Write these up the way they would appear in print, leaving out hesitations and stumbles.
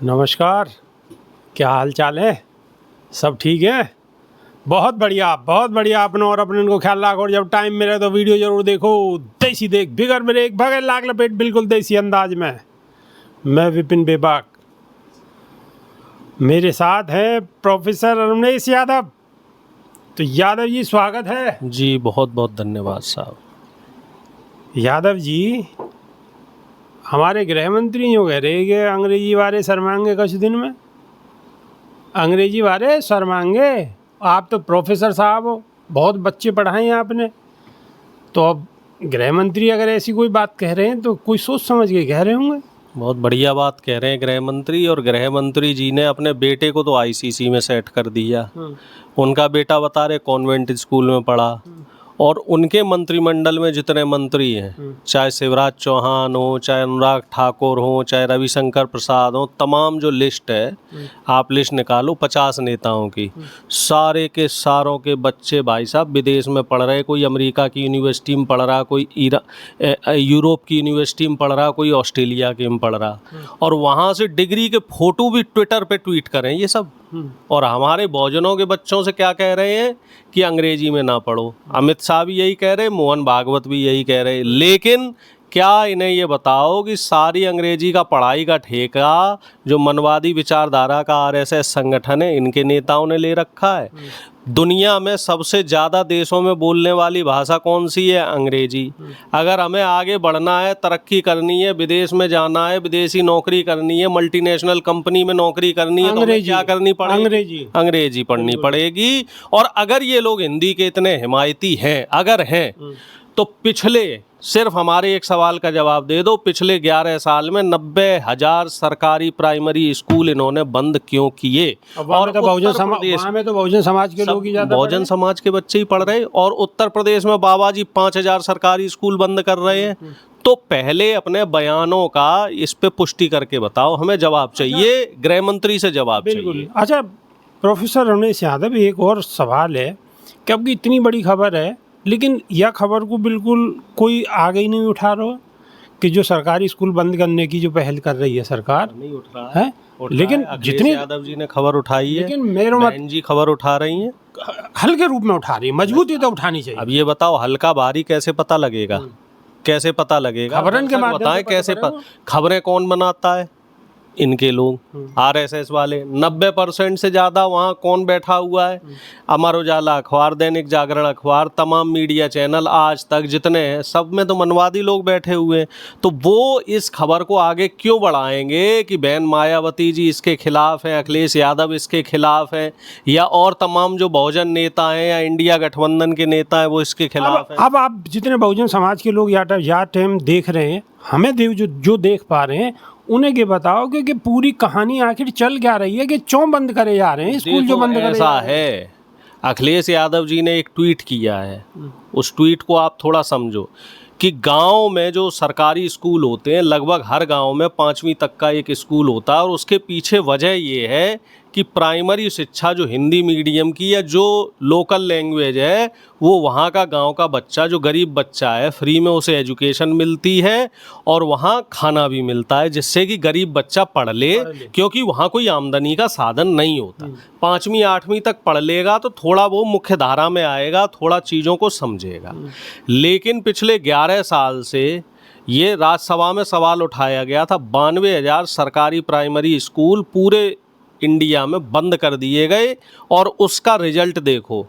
नमस्कार। क्या हाल चाल है? सब ठीक है? बहुत बढ़िया, बहुत बढ़िया। अपनों और अपने को ख्याल रखो और जब टाइम मिले तो वीडियो जरूर देखो। देसी देख बिगर ब्रेक भगे लाग लपेट बिल्कुल देसी अंदाज में। मैं विपिन बेबाक, मेरे साथ है प्रोफेसर रमेश यादव। तो यादव जी स्वागत है। जी बहुत बहुत धन्यवाद साहब। यादव जी, हमारे गृह मंत्री जो कह रहे कि अंग्रेजी वाले शर्माएंगे कुछ दिन में। अंग्रेजी वाले शर्माएंगे? आप तो प्रोफेसर साहब हो, बहुत बच्चे पढ़ाए हैं आपने। तो अब गृह मंत्री अगर ऐसी कोई बात कह रहे हैं तो कोई सोच समझ के कह रहे होंगे। बहुत बढ़िया बात कह रहे हैं गृह मंत्री। और गृह मंत्री जी ने अपने बेटे को तो आईसीसी में सेट कर दिया। उनका बेटा बता रहे कॉन्वेंट स्कूल में पढ़ा। और उनके मंत्रिमंडल में जितने मंत्री हैं, चाहे शिवराज चौहान हो, चाहे अनुराग ठाकुर हो, चाहे रविशंकर प्रसाद हो, तमाम जो लिस्ट है, आप लिस्ट निकालो 50 नेताओं की, सारे के सारों के बच्चे भाई साहब विदेश में पढ़ रहे। कोई अमेरिका की यूनिवर्सिटी में पढ़ रहा, कोई यूरोप की यूनिवर्सिटी में पढ़ रहा, कोई ऑस्ट्रेलिया के में पढ़ रहा। और वहाँ से डिग्री के फोटो भी ट्विटर पे ट्वीट करें ये सब। और हमारे बहुजनों के बच्चों से क्या कह रहे हैं कि अंग्रेजी में ना पढ़ो। अमित शाह भी यही कह रहे, मोहन भागवत भी यही कह रहे। लेकिन क्या इन्हें ये बताओ कि सारी अंग्रेजी का पढ़ाई का ठेका जो मनवादी विचारधारा का आरएसएस संगठन है, इनके नेताओं ने ले रखा है। दुनिया में सबसे ज़्यादा देशों में बोलने वाली भाषा कौन सी है? अंग्रेजी। अगर हमें आगे बढ़ना है, तरक्की करनी है, विदेश में जाना है, विदेशी नौकरी करनी है, मल्टीनेशनल कंपनी में नौकरी करनी है, तो हमें क्या करनी पड़ेगी? अंग्रेजी पढ़नी पड़ेगी। और अगर ये लोग हिंदी के इतने हिमायती हैं, अगर हैं, तो पिछले सिर्फ हमारे एक सवाल का जवाब दे दो, पिछले 11 साल में 90,000 सरकारी प्राइमरी स्कूल इन्होंने बंद क्यों किए? और तो बहुजन समाज के लोग ही ज्यादा, बहुजन समाज के बच्चे ही पढ़ रहे। और उत्तर प्रदेश में बाबा जी 5,000 सरकारी स्कूल बंद कर रहे हैं। तो पहले अपने बयानों का इस पे पुष्टि करके बताओ, हमें जवाब चाहिए। गृह मंत्री से जवाब चाहिए। अच्छा प्रोफेसर रमेश यादव, एक और सवाल है कि अब इतनी बड़ी खबर है लेकिन यह खबर को बिल्कुल कोई आगे ही नहीं उठा रहा कि जो सरकारी स्कूल बंद करने की जो पहल कर रही है सरकार, नहीं उठ रहा है। लेकिन जितने यादव जी ने खबर उठाई है, लेकिन मेरे बहन जी खबर उठा रही हैं, हल्के रूप में उठा रही है, मजबूती तो उठानी चाहिए। अब ये बताओ हल्का भारी कैसे पता लगेगा? कैसे पता लगेगा? खबरन के माध्यम बताएं कैसे खबरें कौन बनाता है? इनके लोग, आरएसएस वाले। 90% से ज़्यादा वहाँ कौन बैठा हुआ है? अमर उजाला अखबार, दैनिक जागरण अखबार, तमाम मीडिया चैनल, आज तक जितने हैं, सब में तो मनवादी लोग बैठे हुए हैं। तो वो इस खबर को आगे क्यों बढ़ाएंगे कि बहन मायावती जी इसके खिलाफ हैं, अखिलेश यादव इसके खिलाफ हैं, या और तमाम जो बहुजन नेता हैं या इंडिया गठबंधन के नेता हैं वो इसके खिलाफ हैं? अब आप जितने बहुजन समाज के लोग या टाइम देख रहे हैं, हमें जो देख पा रहे हैं, उन्हें ये बताओ कि पूरी कहानी आखिर चल क्या रही है कि क्यों बंद करे जा रहे हैं स्कूल जो बंद करे? ऐसा है, अखिलेश यादव जी ने एक ट्वीट किया है, उस ट्वीट को आप थोड़ा समझो कि गांव में जो सरकारी स्कूल होते हैं, लगभग हर गांव में 5वीं तक का एक स्कूल होता है। और उसके पीछे वजह ये है कि प्राइमरी शिक्षा जो हिंदी मीडियम की या जो लोकल लैंग्वेज है, वो वहाँ का गांव का बच्चा जो गरीब बच्चा है, फ्री में उसे एजुकेशन मिलती है और वहाँ खाना भी मिलता है, जिससे कि गरीब बच्चा पढ़ ले, क्योंकि वहाँ कोई आमदनी का साधन नहीं होता। 5वीं 8वीं तक पढ़ लेगा तो थोड़ा वो मुख्य धारा में आएगा, थोड़ा चीज़ों को समझेगा। लेकिन पिछले 11 साल से ये राज्यसभा में सवाल उठाया गया था, 92,000 सरकारी प्राइमरी स्कूल पूरे इंडिया में बंद कर दिए गए। और उसका रिजल्ट देखो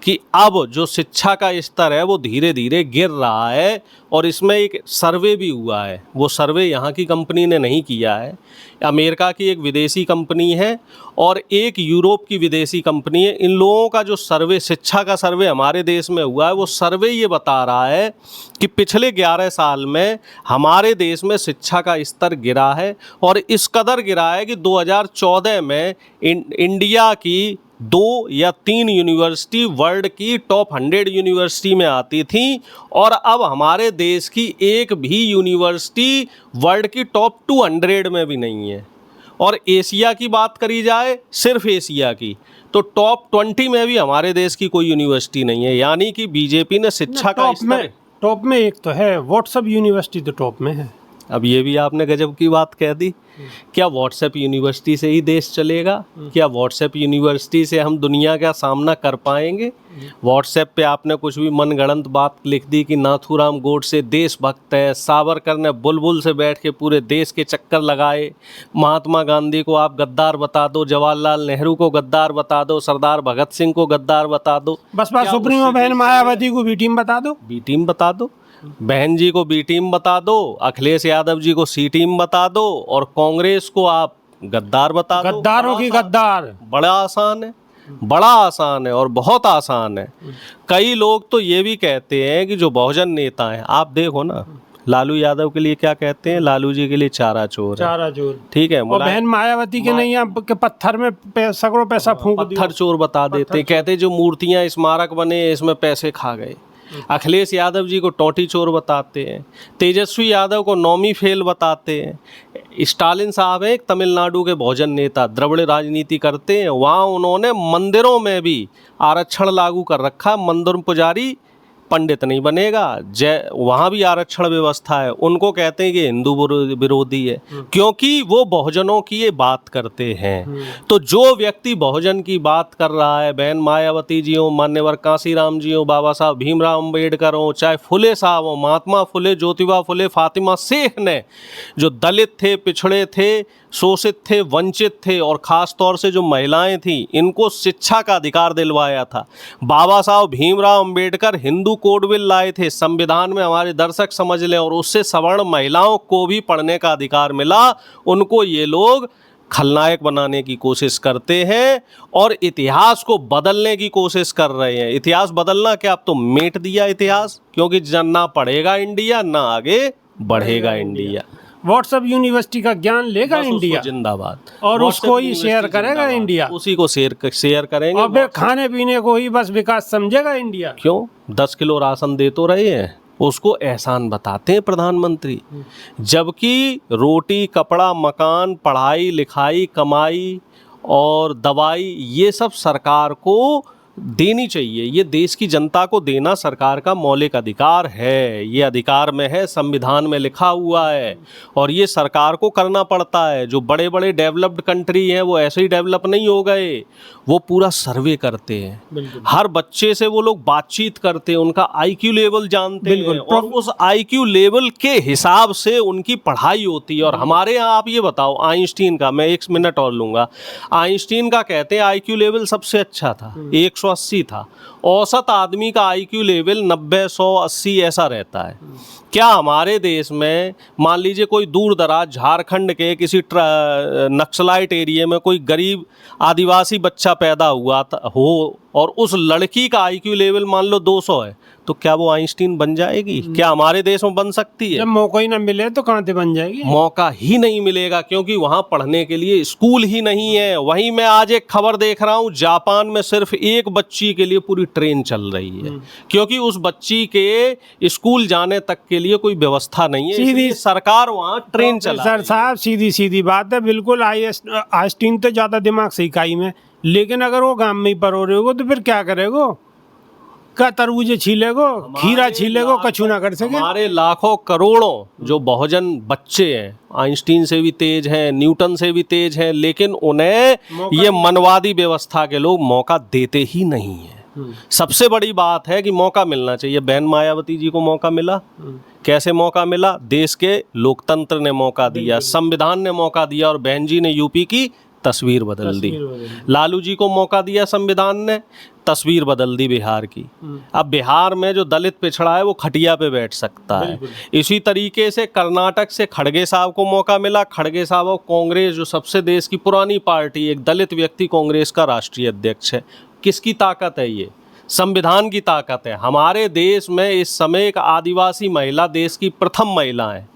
कि अब जो शिक्षा का स्तर है वो धीरे धीरे गिर रहा है। और इसमें एक सर्वे भी हुआ है, वो सर्वे यहाँ की कंपनी ने नहीं किया है, अमेरिका की एक विदेशी कंपनी है और एक यूरोप की विदेशी कंपनी है। इन लोगों का जो सर्वे, शिक्षा का सर्वे हमारे देश में हुआ है, वो सर्वे ये बता रहा है कि पिछले 11 साल में हमारे देश में शिक्षा का स्तर गिरा है। और इस कदर गिरा है कि 2014 में इंडिया की 2 या 3 यूनिवर्सिटी वर्ल्ड की टॉप 100 यूनिवर्सिटी में आती थी, और अब हमारे देश की एक भी यूनिवर्सिटी वर्ल्ड की टॉप 200 में भी नहीं है। और एशिया की बात करी जाए, सिर्फ एशिया की, तो टॉप 20 में भी हमारे देश की कोई यूनिवर्सिटी नहीं है। यानी कि बीजेपी ने शिक्षा का स्तर, टॉप में एक तो है व्हाट्सएप यूनिवर्सिटी, तो टॉप में है। अब ये भी आपने गजब की बात कह दी। क्या व्हाट्सएप यूनिवर्सिटी से ही देश चलेगा? क्या व्हाट्सएप यूनिवर्सिटी से हम दुनिया का सामना कर पाएंगे? व्हाट्सएप पे आपने कुछ भी मनगढ़ंत बात लिख दी कि नाथूराम गोडसे देशभक्त है, सावरकर ने बुलबुल से बैठ के पूरे देश के चक्कर लगाए, महात्मा गांधी को आप गद्दार बता दो, जवाहरलाल नेहरू को गद्दार बता दो, सरदार भगत सिंह को गद्दार बता दो, बसपा सुप्रीमो बहन मायावती को बी टीम बता दो, बी टीम बता दो, बहन जी को बी टीम बता दो, अखिलेश यादव जी को सी टीम बता दो, और कांग्रेस को आप गद्दार बता दो। गद्दारों की गद्दार। बड़ा आसान है, बड़ा आसान है और बहुत आसान है। कई लोग तो ये भी कहते हैं कि जो बहुजन नेता हैं, आप देखो ना, लालू यादव के लिए क्या कहते हैं? लालू जी के लिए चारा चोर है। चारा चोर, ठीक है। और बहन मायावती के नहीं यहाँ के पत्थर में सैकड़ों पैसा फूंक दिया। पत्थर चोर बता देते, कहते जो मूर्तियां स्मारक बने इसमें पैसे खा गए। अखिलेश यादव जी को टोटी चोर बताते हैं, तेजस्वी यादव को नौमी फेल बताते हैं। स्टालिन साहब हैं एक तमिलनाडु के बहुजन नेता, द्रविड़ राजनीति करते हैं, वहाँ उन्होंने मंदिरों में भी आरक्षण लागू कर रखा। मंदिर पुजारी पंडित नहीं बनेगा, जय वहाँ भी आरक्षण व्यवस्था है। उनको कहते हैं कि हिंदू विरोधी है, क्योंकि वो बहुजनों की ये बात करते हैं। तो जो व्यक्ति बहुजन की बात कर रहा है, बहन मायावती जी हो, मान्यवर कांसीराम जी हो, बाबा साहब भीमराव अम्बेडकर हो, चाहे फुले साहब हो, महात्मा फुले, ज्योतिबा फुले, फातिमा शेख ने जो दलित थे, पिछड़े थे, शोषित थे, वंचित थे, और ख़ास तौर से जो महिलाएं थीं, इनको शिक्षा का अधिकार दिलवाया था। बाबा साहब भीमराव अम्बेडकर हिंदू कोड बिल लाए थे, संविधान में, हमारे दर्शक समझ लें, और उससे सवर्ण महिलाओं को भी पढ़ने का अधिकार मिला। उनको ये लोग खलनायक बनाने की कोशिश करते हैं और इतिहास को बदलने की कोशिश कर रहे हैं। इतिहास बदलना क्या? अब तो मेट दिया इतिहास, क्योंकि ना पढ़ेगा इंडिया, ना आगे बढ़ेगा इंडिया। व्हाट्सएप यूनिवर्सिटी का ज्ञान लेगा इंडिया जिंदाबाद, और उसको ही शेयर करेगा इंडिया, उसी को शेयर करेंगे, और फिर खाने पीने को ही बस विकास समझेगा इंडिया। क्यों? 10 किलो राशन दे तो रहे हैं, उसको एहसान बताते हैं प्रधानमंत्री, जबकि रोटी, कपड़ा, मकान, पढ़ाई लिखाई, कमाई और दवाई, ये सब सरकार को देनी चाहिए। ये देश की जनता को देना सरकार का मौलिक अधिकार है, ये अधिकार में है, संविधान में लिखा हुआ है, और ये सरकार को करना पड़ता है। जो बड़े बड़े डेवलप्ड कंट्री हैं वो ऐसे ही डेवलप नहीं हो गए, वो पूरा सर्वे करते हैं, हर बच्चे से वो लोग बातचीत करते हैं, उनका आईक्यू लेवल जानते हैं, और उस आईक्यू लेवल के हिसाब से उनकी पढ़ाई होती है। और हमारे यहाँ आप ये बताओ, आइंस्टीन का, मैं 1 मिनट और लूँगा, आइंस्टीन का कहते हैं आईक्यू लेवल सबसे अच्छा था, 180 था। औसत आदमी का आईक्यू लेवल 90, 100, 80 ऐसा रहता है। क्या हमारे देश में मान लीजिए कोई दूर दराज झारखंड के किसी नक्सलाइट एरिया में कोई गरीब आदिवासी बच्चा पैदा हुआ हो, और उस लड़की का आईक्यू लेवल मान लो 200 है, तो क्या वो आइंस्टीन बन जाएगी? क्या हमारे देश में बन सकती है? जब मौका ही ना मिले तो कहाँ से बन जाएगी? मौका ही नहीं मिलेगा, क्योंकि वहाँ पढ़ने के लिए स्कूल ही नहीं है। वहीं मैं आज एक खबर देख रहा हूँ, जापान में सिर्फ एक बच्ची के लिए पूरी ट्रेन चल रही है, क्योंकि उस बच्ची के स्कूल जाने तक के लिए कोई व्यवस्था नहीं है, सीधी सरकार वहाँ ट्रेन चला। सर साहब, सीधी सीधी बात है, बिल्कुल। आइंस्टीन तो ज़्यादा दिमाग से इकाई में, लेकिन अगर वो गांव में ही परो रहेगो तो फिर क्या करेगो? का तरबूजे छीलेगो, खीरा छीलेगो, कछु ना कर सके। हमारे लाखों करोड़ों जो बहुजन बच्चे हैं, आइंस्टीन से भी तेज हैं, न्यूटन से भी तेज हैं, लेकिन उन्हें ये मनवादी व्यवस्था के लोग मौका देते ही नहीं है। सबसे बड़ी बात है कि मौका मिलना चाहिए। बहन मायावती जी को मौका मिला, कैसे मौका मिला? देश के लोकतंत्र ने मौका दिया, संविधान ने मौका दिया, और बहन जी ने यूपी की तस्वीर बदल दी। लालू जी को मौका दिया संविधान ने, तस्वीर बदल दी बिहार की। अब बिहार में जो दलित पिछड़ा है वो खटिया पे बैठ सकता है। इसी तरीके से कर्नाटक से खड़गे साहब को मौका मिला। खड़गे साहब और कांग्रेस, जो सबसे देश की पुरानी पार्टी, एक दलित व्यक्ति कांग्रेस का राष्ट्रीय अध्यक्ष है। किसकी ताकत है ये? संविधान की ताकत है। हमारे देश में इस समय एक आदिवासी महिला देश की प्रथम महिला है,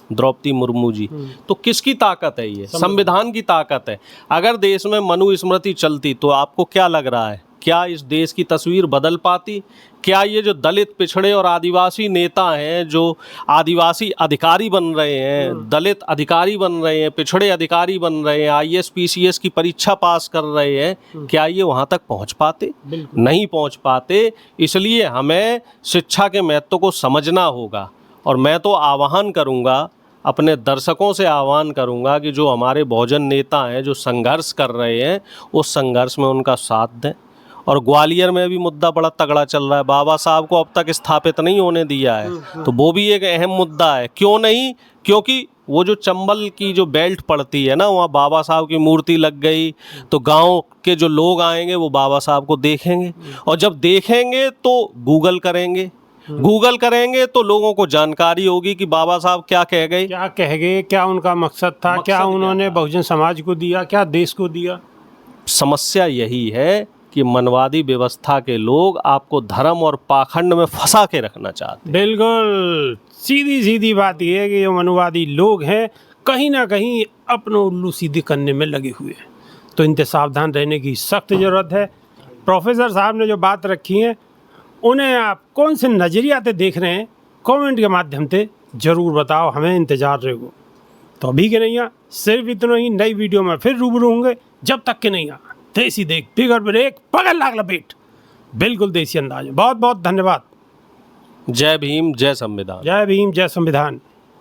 द्रौपदी मुर्मू जी। तो किसकी ताकत है ये? संविधान की ताकत है। अगर देश में मनुस्मृति चलती तो आपको क्या लग रहा है, क्या इस देश की तस्वीर बदल पाती? क्या ये जो दलित पिछड़े और आदिवासी नेता हैं, जो आदिवासी अधिकारी बन रहे हैं, दलित अधिकारी बन रहे हैं, पिछड़े अधिकारी बन रहे हैं, IAS PCS की परीक्षा पास कर रहे हैं, क्या ये वहाँ तक पहुँच पाते? नहीं पहुँच पाते। इसलिए हमें शिक्षा के महत्व को समझना होगा। और मैं तो आह्वान करूँगा अपने दर्शकों से आह्वान करूंगा कि जो हमारे बहुजन नेता हैं, जो संघर्ष कर रहे हैं, उस संघर्ष में उनका साथ दें। और ग्वालियर में भी मुद्दा बड़ा तगड़ा चल रहा है, बाबा साहब को अब तक स्थापित नहीं होने दिया है, तो वो भी एक अहम मुद्दा है। क्यों नहीं? क्योंकि वो जो चंबल की जो बेल्ट पड़ती है ना, वहाँ बाबा साहब की मूर्ति लग गई, तो गांव के जो लोग आएंगे वो बाबा साहब को देखेंगे, और जब देखेंगे तो गूगल करेंगे तो लोगों को जानकारी होगी कि बाबा साहब क्या कह गए, क्या उनका मकसद था, क्या उन्होंने बहुजन समाज को दिया, क्या देश को दिया। समस्या यही है कि मनवादी व्यवस्था के लोग आपको धर्म और पाखंड में फंसा के रखना चाहते हैं। बिल्कुल सीधी सीधी बात यह है कि जो मनवादी लोग हैं कहीं ना कहीं अपनों उल्लू सीधी करने में लगे हुए हैं, तो इनसे सावधान रहने की सख्त ज़रूरत है। प्रोफेसर साहब ने जो बात रखी है उन्हें आप कौन से नज़रिया से देख रहे हैं, कमेंट के माध्यम से ज़रूर बताओ, हमें इंतज़ार रहेगा। तो अभी के नहीं सिर्फ इतना ही, नई वीडियो में फिर रूबरू होंगे। जब तक के नहीं देसी देख बिगड़ ब्रेक पकड़ लाग लपेट, बिल्कुल देसी अंदाज में। बहुत बहुत धन्यवाद। जय भीम, जय संविधान। जय भीम, जय संविधान।